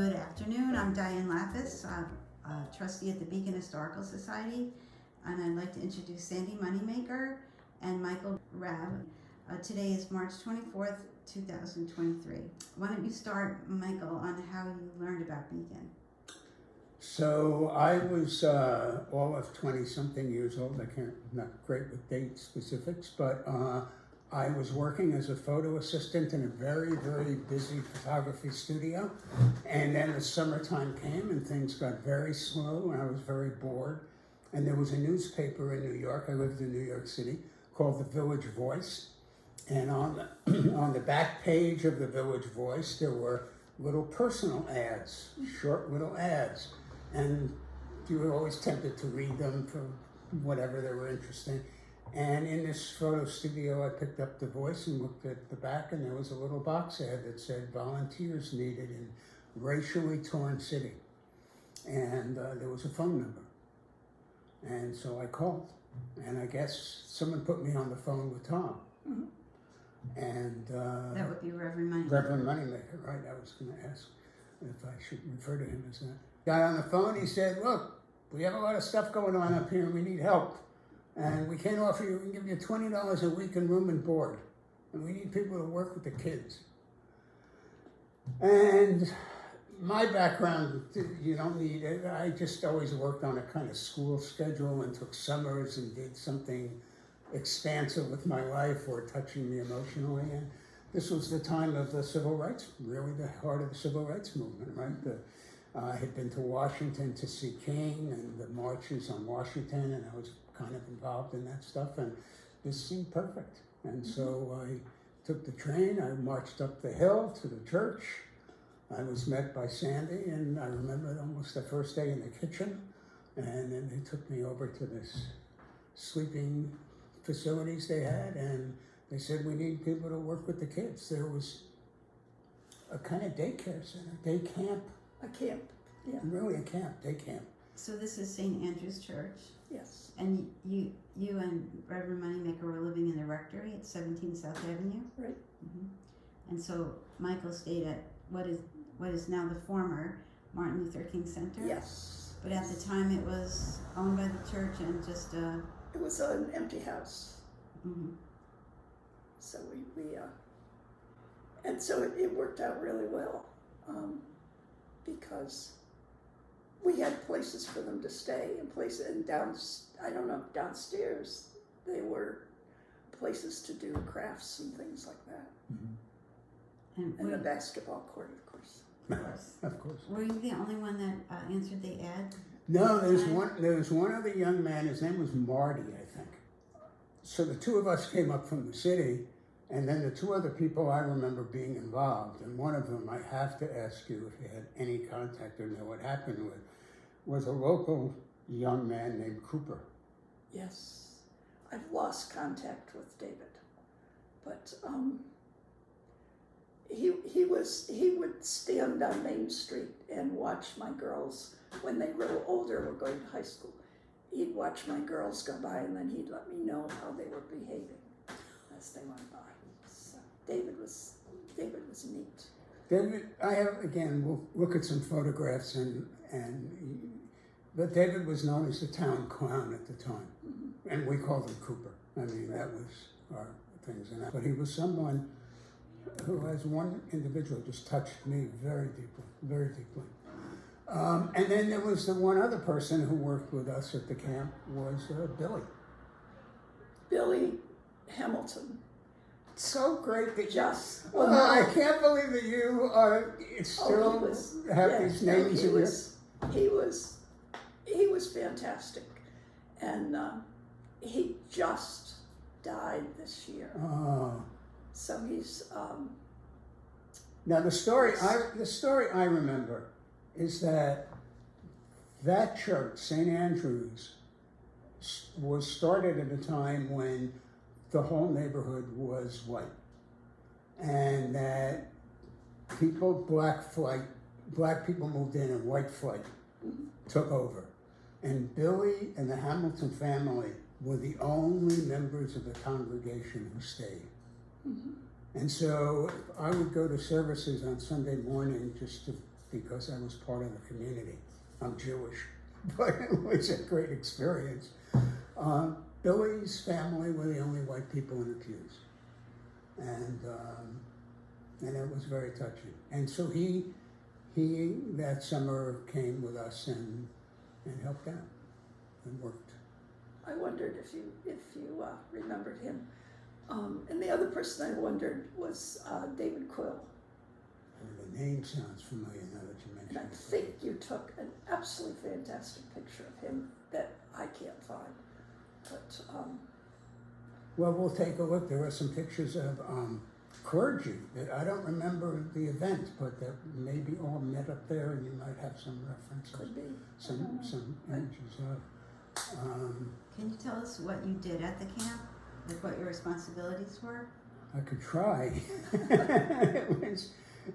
Good afternoon, I'm Diane Lapis, trustee at the Beacon Historical Society, and I'd like to introduce Sandy Moneymaker and Michael Raab. Today is March 24th, 2023. Why don't you start, Michael, on how you learned about Beacon? So I was all of 20-something years old. I'm not great with date specifics, but I was working as a photo assistant in a very, very busy photography studio. And then the summertime came and things got very slow and I was very bored. And there was a newspaper in New York, I lived in New York City, called the Village Voice. And on the back page of the Village Voice, there were little personal ads, short little ads. And you were always tempted to read them for whatever they were interesting. And in this photo studio, I picked up the Voice and looked at the back, and there was a little box ad that said volunteers needed in racially torn city. And there was a phone number. And so I called. And I guess someone put me on the phone with Tom. Mm-hmm. And that would be Reverend Moneymaker. Reverend Moneymaker, right? I was going to ask if I should refer to him as that. Got on the phone, he said, look, we have a lot of stuff going on up here, we need help. And we can't offer you, we can give you $20 a week in room and board. And we need people to work with the kids. And my background, you don't need it. I just always worked on a kind of school schedule and took summers and did something expansive with my life or touching me emotionally. And this was the time of the civil rights, really the heart of the civil rights movement, right? I had been to Washington to see King and the marches on Washington, and I was kind of involved in that stuff, and this seemed perfect. And so I took the train, I marched up the hill to the church. I was met by Sandy, and I remember almost the first day in the kitchen, and then they took me over to this sleeping facilities they had, and they said, we need people to work with the kids. There was a kind of daycare center, day camp. A camp, yeah. Really a camp, day camp. So this is St. Andrew's Church? Yes. And you and Reverend Moneymaker were living in the rectory at 17 South Avenue? Right. Mm-hmm. And so Michael stayed at what is now the former Martin Luther King Center? Yes. But at the time it was owned by the church and just it was an empty house. Mm-hmm. So and so it worked out really well, because we had places for them to stay and downstairs they were places to do crafts and things like that. Mm-hmm. And a basketball court, of course. Of course. Were you the only one that answered the ad? No, there was one other young man, his name was Marty, I think. So the two of us came up from the city, and then the two other people I remember being involved, and one of them I have to ask you if you had any contact or know what happened with, was a local young man named Cooper. Yes. I've lost contact with David, but he would stand on Main Street and watch my girls when they were older, were going to high school. He'd watch my girls go by, and then he'd let me know how they were behaving as they went by. So David was neat. David, we'll look at some photographs, but David was known as the town clown at the time, and we called him Cooper. I mean, that was our things. But he was someone who, as one individual, just touched me very deeply, very deeply. And then there was the one other person who worked with us at the camp was Billy. Billy Hamilton. So great that I can't believe that you are still have these names in your... He was fantastic, and he just died this year. Oh. So he's now the story I remember is that church, St. Andrew's, was started at a time when the whole neighborhood was white, and that black people moved in and white flight took over. And Billy and the Hamilton family were the only members of the congregation who stayed. Mm-hmm. And so I would go to services on Sunday morning just to because I was part of the community. I'm Jewish, but it was a great experience. Billy's family were the only white people in the pews, and it was very touching. And so he that summer came with us and helped out and worked. I wondered if you remembered him. And the other person I wondered was David Quill. And the name sounds familiar now that you mention And I it. think you took an absolutely fantastic picture of him that I can't find. But Well, we'll take a look. There are some pictures of clergy that I don't remember the event, but that maybe all met up there, and you might have some references, could be. some images of. Can you tell us what you did at the camp? Like what your responsibilities were? I could try.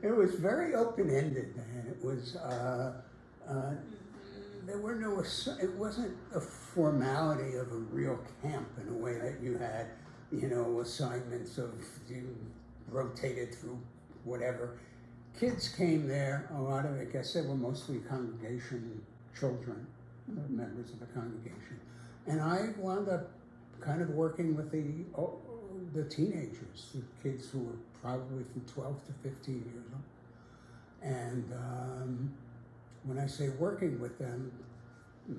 It was very open-ended, and it was there were no. It wasn't a formality of a real camp in a way that you had, assignments of you rotated through whatever. Kids came there. A lot of, I guess, they were mostly congregation children, members of the congregation, and I wound up kind of working with the teenagers, the kids who were probably from 12 to 15 years old. And when I say working with them,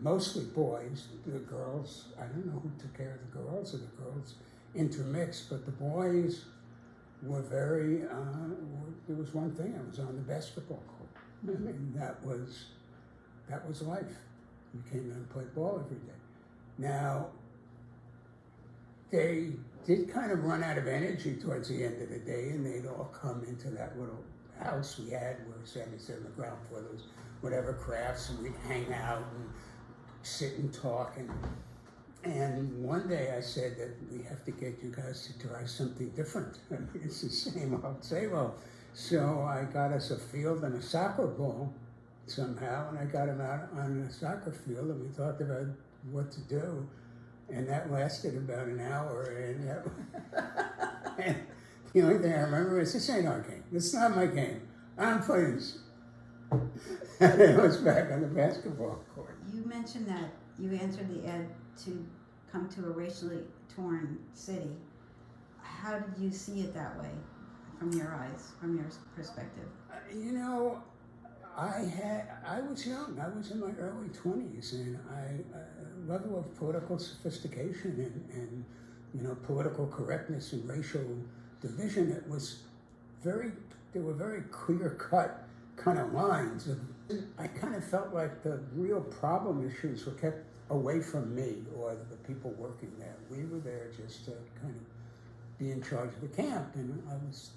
mostly boys, the girls, I don't know who took care of the girls, or the girls intermixed, but the boys were very, there was one thing, I was on the basketball court. I mean, that was life. You came in and played ball every day. Now, they did kind of run out of energy towards the end of the day, and they'd all come into that little house we had where Sammy said on the ground floor, there was whatever crafts, and we'd hang out and sit and talk. And one day I said that we have to get you guys to try something different. I mean, it's the same old. So I got us a field and a soccer ball somehow, and I got him out on the soccer field, and we talked about what to do. And that lasted about an hour, and the only thing I remember is, this ain't our game. This is not my game. I don't play this. And I was back on the basketball court. You mentioned that you answered the ad to come to a racially torn city. How did you see it that way, from your eyes, from your perspective? I was young. I was in my early 20s, and level of political sophistication and political correctness and racial division. It was there were very clear-cut kind of lines. I kind of felt like the real problem issues were kept away from me or the people working there. We were there just to kind of be in charge of the camp, and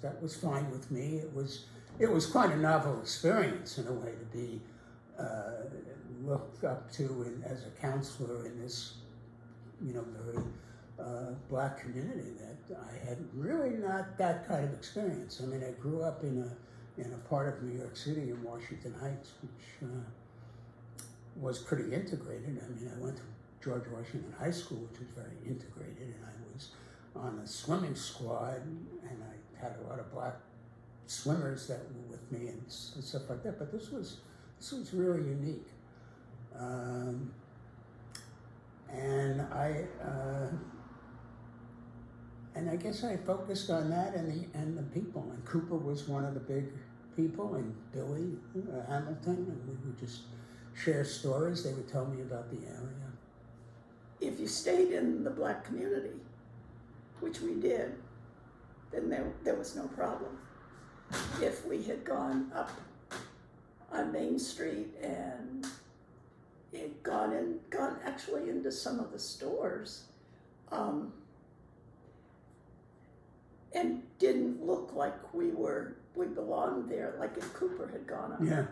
that was fine with me. It was quite a novel experience in a way to be looked up to as a counselor in this, very black community that I had really not that kind of experience. I mean, I grew up in a part of New York City in Washington Heights, which was pretty integrated. I mean, I went to George Washington High School, which was very integrated, and I was on a swimming squad, and I had a lot of black swimmers that were with me and stuff like that. But this was really unique, and I guess I focused on that and the people. And Cooper was one of the big people, and Billy Hamilton, and we would just share stories. They would tell me about the area. If you stayed in the black community, which we did, then there was no problem. If we had gone up on Main Street and it gone actually into some of the stores, and didn't look like we belonged there, like if Cooper had gone up. Yeah.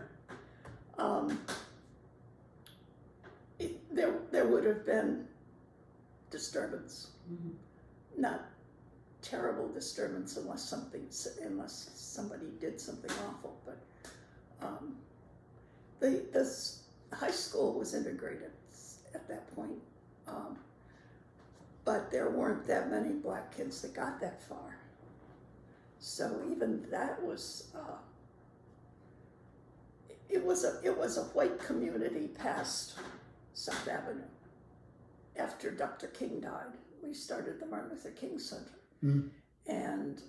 There would have been disturbance, not terrible disturbance unless somebody did something awful. But the high school was integrated at that point, but there weren't that many black kids that got that far. So even that was it was a white community past South Avenue. After Dr. King died, we started the Martin Luther King Center. Mm. And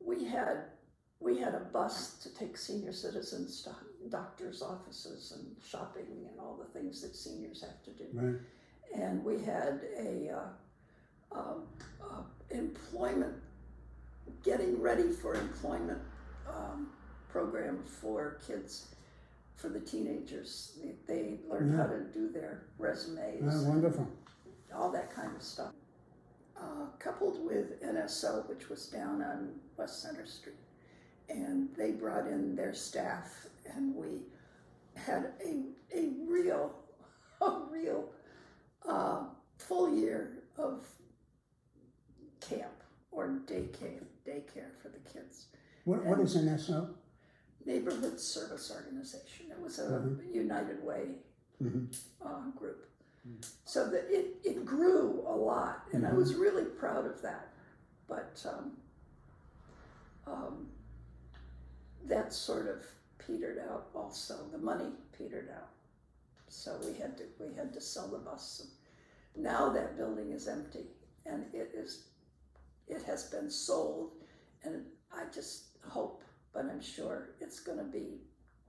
we had a bus to take senior citizens to doctors' offices and shopping and all the things that seniors have to do. Right. And we had a employment, getting ready for employment program for kids, for the teenagers. They learned how to do their resumes. Oh, wonderful. All that kind of stuff. Coupled with NSO, which was down on West Center Street. And they brought in their staff, and we had a real full year of camp or daycare for the kids. What is NSO? Neighborhood Service Organization. It was a Mm-hmm. United Way Mm-hmm. group. So that it grew a lot, and I was really proud of that. But that sort of petered out also. The money petered out. So we had to sell the bus. Now that building is empty, and it has been sold, and I just hope, but I'm sure it's going to be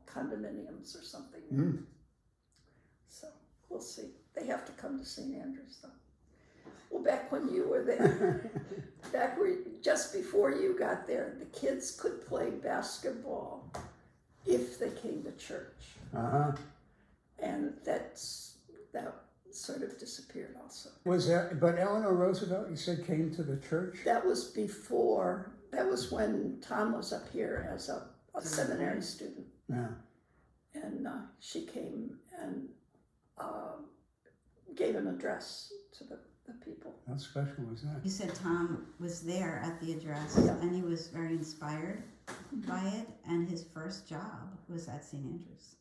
condominiums or something. Mm. So we'll see. They have to come to St. Andrews, though. Well, back when you were there, just before you got there, the kids could play basketball if they came to church. Uh-huh. And that sort of disappeared also. Was that, but Eleanor Roosevelt, you said, came to the church? That was when Tom was up here as a seminary student. Yeah. And she came and gave an address to the people. How special was that? You said Tom was there at the address, and he was very inspired by it, and his first job was at St. Andrews,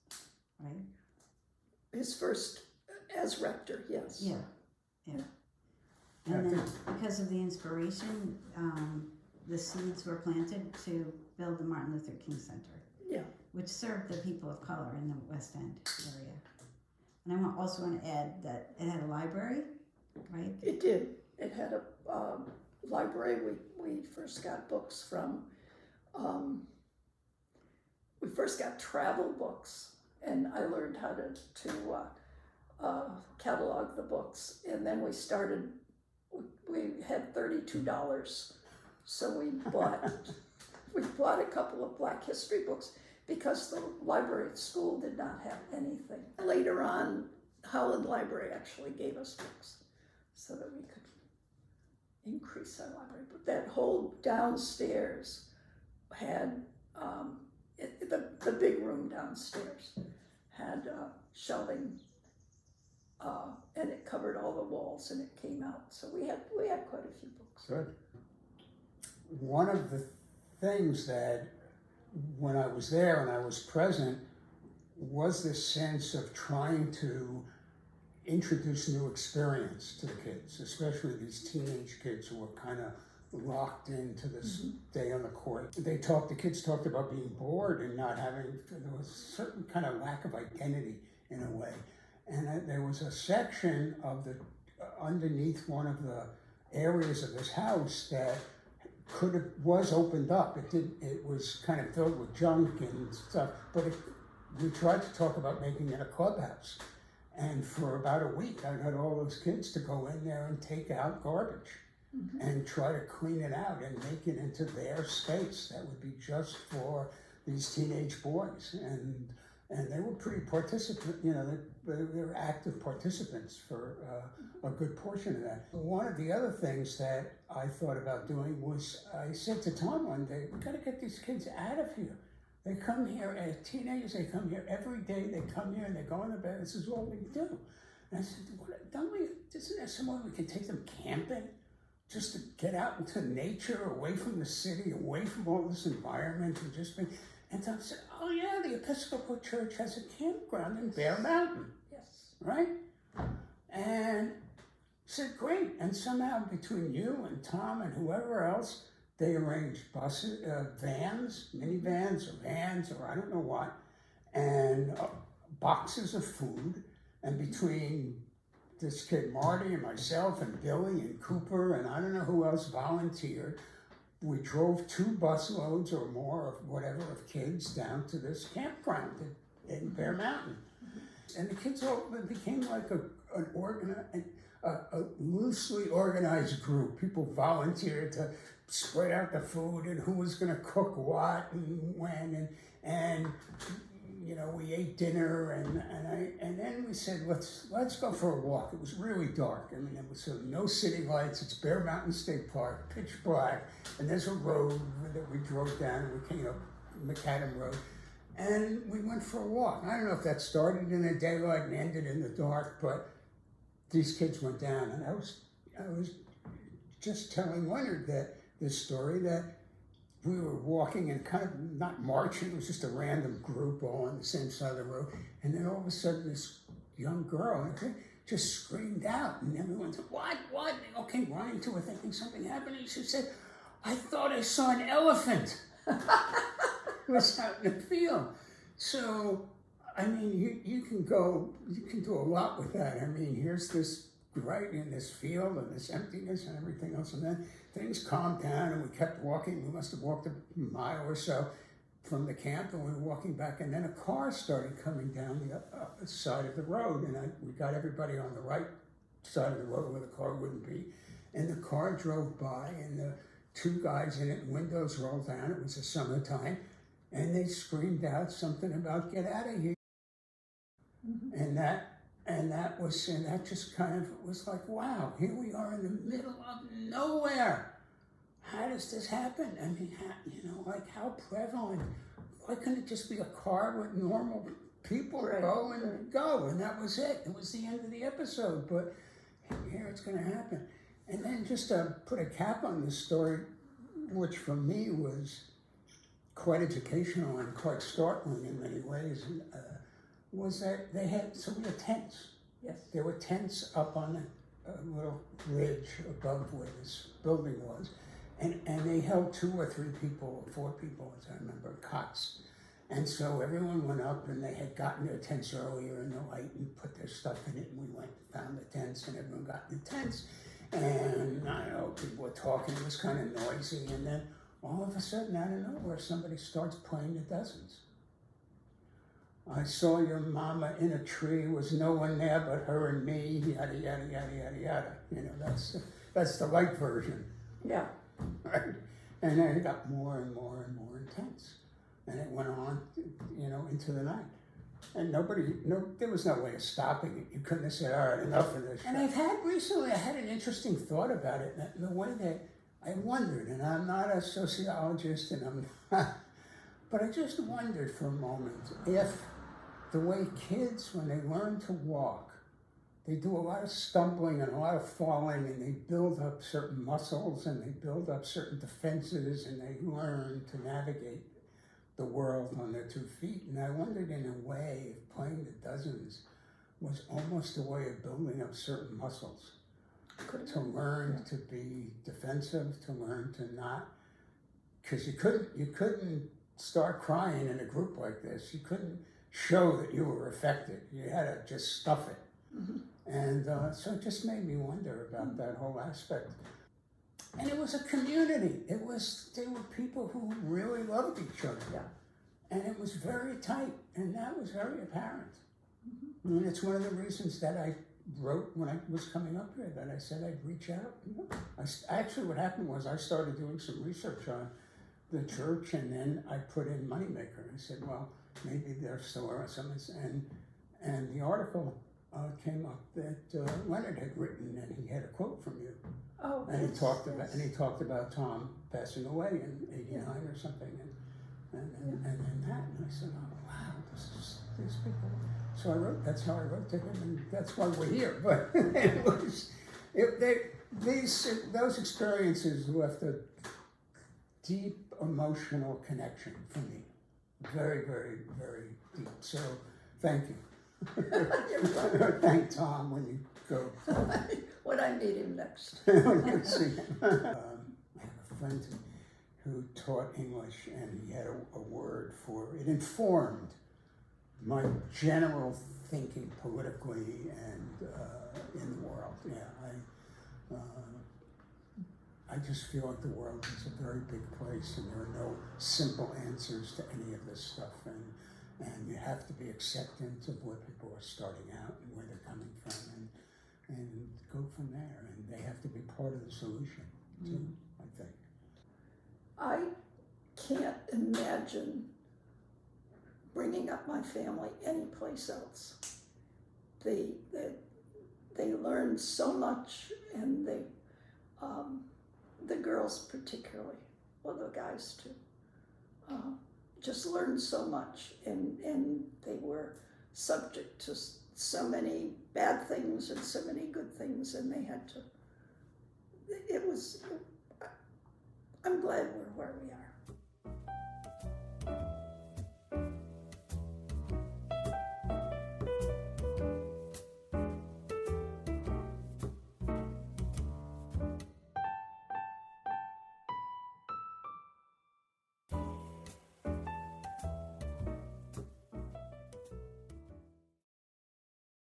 right? His first as rector, yes. Yeah. And then because of the inspiration, the seeds were planted to build the Martin Luther King Center. Yeah. Which served the people of color in the West End area. And I also want to add that it had a library, right? It did. It had a library. We first got books from, we first got travel books, and I learned how to catalog the books. And then we had $32, so we bought a couple of Black history books, because the library at school did not have anything. Later on, Howland Library actually gave us books so that we could increase our library. But that whole downstairs had, the big room downstairs had shelving, and it covered all the walls, and it came out. So we had quite a few books. Good. One of the things that, when I was there and I was present, was this sense of trying to introduce new experience to the kids, especially these teenage kids who were kind of locked into this day on the court. The kids talked about being bored and not having, there was a certain kind of lack of identity in a way. And there was a section of underneath one of the areas of this house that was opened up. It was kind of filled with junk and stuff, but we tried to talk about making it a clubhouse. And for about a week, I got all those kids to go in there and take out garbage and try to clean it out and make it into their space that would be just for these teenage boys. And they were pretty participant, they were active participants for a good portion of that. One of the other things that I thought about doing was, I said to Tom one day, we gotta get these kids out of here. They come here as teenagers, they come here every day, they come here and they go into bed, this is all we do. And I said, isn't there somewhere we can take them camping? Just to get out into nature, away from the city, away from all this environment, and just be. And Tom said, oh yeah, the Episcopal Church has a campground in Bear Mountain. Yes. Right? And I said, great. And somehow between you and Tom and whoever else, they arranged buses, vans, minivans, or vans, or I don't know what, and boxes of food. And between this kid Marty and myself and Billy and Cooper and I don't know who else volunteered, we drove 2 busloads or more of whatever of kids down to this campground in Bear Mountain. And the kids all became like a loosely organized group. People volunteered to spread out the food and who was going to cook what and when, and you know, we ate dinner and then we said let's go for a walk. It was really dark. I mean, it was no city lights. It's Bear Mountain State Park, pitch black, and there's a road that we drove down and we came up Macadam Road. And we went for a walk. I don't know if that started in the daylight and ended in the dark, but these kids went down, and I was just telling Leonard this story that we were walking and kind of not marching. It was just a random group all on the same side of the road, and then all of a sudden this young girl just screamed out, and everyone said, "What? What?" They all came running to her, thinking something happened. And she said, "I thought I saw an elephant." Was out in the field. So, I mean, you can do a lot with that. I mean, here's this right in this field and this emptiness and everything else. And then things calmed down and we kept walking. We must have walked a mile or so from the camp and we were walking back. And then a car started coming down the side of the road. And we got everybody on the right side of the road where the car wouldn't be. And the car drove by and the 2 guys in it, windows rolled down. It was the summertime. And they screamed out something about "get out of here," and that just kind of was like, wow, here we are in the middle of nowhere. How does this happen? I mean, how prevalent? Why couldn't it just be a car with normal people go and go, and that was it? It was the end of the episode. But here it's going to happen. And then just to put a cap on this story, which for me was quite educational and quite startling in many ways, was that we had tents. Yes. There were tents up on a little ridge above where this building was, and they held 2 or 3 people, or 4 people, as I remember, cots. And so everyone went up, and they had gotten their tents earlier in the light and put their stuff in it, and we went and found the tents, and everyone got in the tents. And I don't know, people were talking, it was kind of noisy, and then all of a sudden, out of nowhere, somebody starts playing the dozens. I saw your mama in a tree, was no one there but her and me, yada, yada, yada, yada, yada. You know, that's the light version. Yeah. Right? And then it got more and more and more intense. And it went on, into the night. And there was no way of stopping it. You couldn't have said, all right, enough of this. And I had an interesting thought about it, the way that I wondered, and I'm not a sociologist, but I just wondered for a moment if the way kids, when they learn to walk, they do a lot of stumbling and a lot of falling, and they build up certain muscles, and they build up certain defenses, and they learn to navigate the world on their 2 feet. And I wondered, in a way, if playing the dozens was almost a way of building up certain muscles. To learn to be defensive, to learn to not, because you couldn't start crying in a group like this. You couldn't show that you were affected. You had to just stuff it. Mm-hmm. And so it just made me wonder about that whole aspect. And it was a community. They were people who really loved each other. Yeah. And it was very tight, and that was very apparent. Mm-hmm. I mean, it's one of the reasons that I wrote when I was coming up here, that I said I'd reach out. Actually, what happened was I started doing some research on the church, and then I put in Moneymaker. I said, well, maybe there still are some, and the article came up that Leonard had written, and he had a quote from you. Oh, and he talked about Tom passing away in '89 or something, and then that, and I said, oh wow, these people. So that's how I wrote to him, and that's why we're here. But those experiences left a deep emotional connection for me. Very, very, very deep. So thank you. Thank Tom when you go. When I meet him next. When you see him. I have a friend who taught English, and he had a word for it. Informed my general thinking politically and in the world. Yeah, I just feel like the world is a very big place, and there are no simple answers to any of this stuff, and you have to be acceptant of where people are starting out and where they're coming from, and go from there. And they have to be part of the solution too, I think. I can't imagine bringing up my family anyplace else. They learn so much, and the girls particularly, well, the guys too, just learned so much, and they were subject to so many bad things and so many good things, and they had to, I'm glad we're where we are.